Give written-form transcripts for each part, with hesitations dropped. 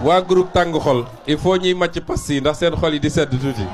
waa groupe tàng xol il faut ñuy màcc pass yi ndax seen xol yi di sedd tuuti.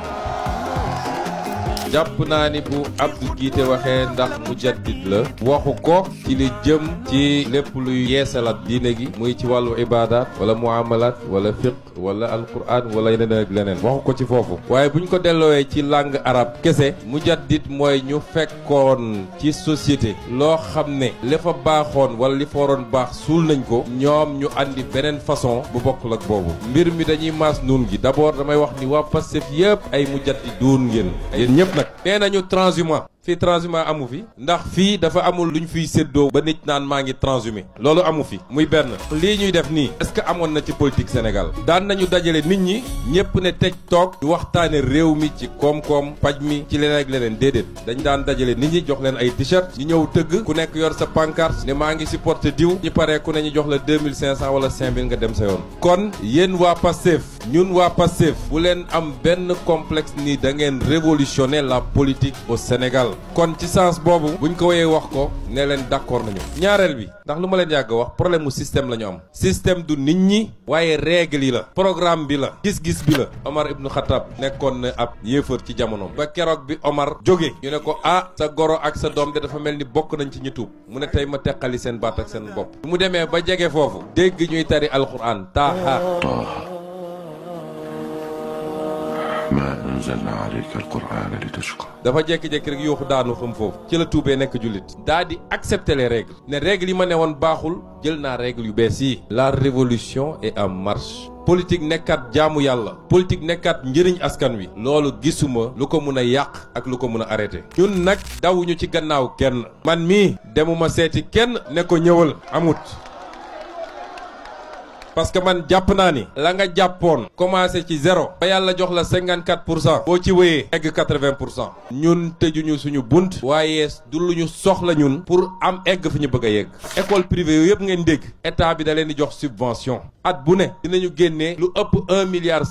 jàpp naa ni bu Abdou Guité waxee ndax mujaddid la waxu ko ci li jëm ci lépp luy yeesalaat diine gi muy ci wàllu ibaadaat wala muamalat wala fiqh wala alquran wala yeneen ak leneen waxu ko ci foofu waaye buñ ko delloowee ci langue arabe kese mujaddid mooy ñu fekkoon ci société loo xam ne li fa baaxoon wala li fa waroon baax suul nañ ko ñoom ñu andi beneen façon bu bokkul ak boobu mbir mi dañuy maas nuun gi d'abord damay wax ni waa Pastef yëpp ay mujaddiduun ngeen yéen ñëpp nag nee nañu transhumant fii transhumant amu fi ndax fii dafa amul luñ fiy séddoo ba nit naan maa ngi transhumé loolu amu fi muy benn lii ñuy def nii est-ce que amoon na ci politique Sénégal daan nañu dajale nit ñi ñëpp ne tej toog di waxtaane réew mi ci koom-koom paj mi ci leneen ak leneen déedéet dañ daan dajale nit ñi jox leen ay t-shirt ñu ñëw tëgg ku nekk yor sa pancarte ne maa ngi supporté diw ñu paree ku ne ñu jox la 2500 wala 5000 nga dem sa yoon kon yéen waa Pastef ñun waa Pastef bu leen am benn complexe ni da ngeen révolutionner la politique au Sénégal kon ci sens boobu buñ ko woyee wax ko ne leen d'accord nañu ñaareel bi ndax lu ma leen yàgg wax problème mu système la ñu am système du nit ñi waaye règle yi la programme bi la gis-gis bi la Omar ibnu Khattab nekkoon na ab yéefar ci jamonoom ba keroog bi Omar jóge ñu ne ko sa goro ak sa doom de dafa mel ni bokk nañ ci ñu tuub mu ne tey ma teqali seen baat ak seen bopp bu mu demee ba jege foofu dégg ñuy tari alquran taaha ma anzalna alayka alqur'ana litashqa dafa jékki-jékki rek yooxu daanu xam foofu ci la tuubee nekk jullit daa di accepter les règles ne règles yi ma ne woon baaxul jël naa règles yu bees yi la révolution est en marche politique nekkat jaamu yàlla politique nekkat njëriñ askan wi loolu gisuma lu ko mun a yàq ak lu ko mun a arrêté ñun nag dawuñu ci gannaaw kenn man mii demuma seeti kenn ne ko ñëwal amut parce que man jàpp naa ni la nga jàppoon commencé ci zéro ba yàlla jox la 54% boo ci wéyee egg 80% ñun tëjuñu suñu bunt waaye du lu ñu soxla ñun pour am egg fi ñu bëgg a yegg école privée yooyu yëpp ngeen dégg état bi da leen di jox subvention at bu ne dinañu génnee lu ëpp 1,7 milliard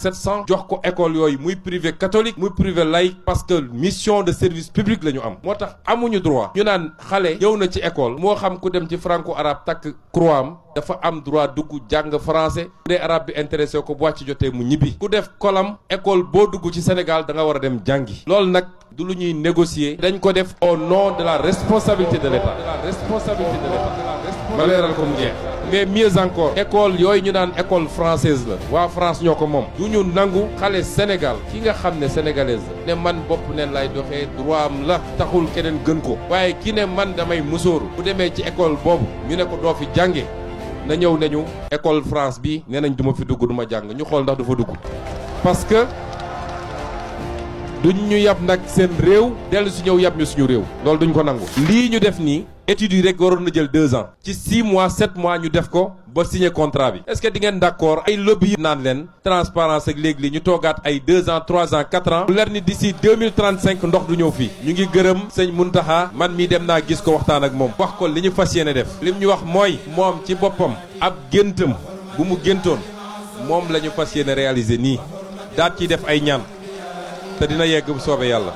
jox ko école yooyu muy privé catholique muy privé laïque parce que mission de service public la ñu am moo tax amuñu droit ñu naan xale ñëw na ci école moo xam ku dem ci franco arabe takk croix am dafa am droit dugg jàng français bu dee arabe bi intéressé ko bu wàcc jotee mu ñibbi ku def kolam école boo dugg ci Sénégal da nga war a dem jàngi loolu nag du lu ñuy négocier dañ ko def au nom de la responsabilité de l'État ma leeral ko mu jeex mais mieux encore école yooyu ñu naan école française la waa France ñoo ko moom du ñu nangu xale Sénégal ki nga xam ne sénégalaise la ne man bopp neen lay doxee droit am la taxul keneen gën ko waaye ki ne man damay musóoru bu demee ci école boobu ñu ne ko doo fi jànge na ñëw nañu école France bi nee nañ duma fi dugg duma jàng ñu xool ndax du fa dugg parce que duñ ñu yab nag seen réew dellu si ñëw yab ñu suñu réew loolu duñ ko nangu lii ñu def nii études yi rek waroon na jël 2 ans ci 6 mois 7 mois ñu def ko ba signer contrat bi est-ce que di ngeen d'accord ay lobby yi naan leen transparence ak léegi li ñu toogaat ay 2 ans 3 ans 4 ans bu leer ni d'ici 2035 ndox du ñëw fii ñu ngi gërëm sëñ Muntaxa man mii dem naa gis ko waxtaan ak moom wax ko li ñu fas yéene def lim ñu wax mooy moom ci boppam ab géntam bu mu géntoon moom la ñu fas yéene réaliser nii daat ciy def ay ñaan te dina yegg bu soobee yàlla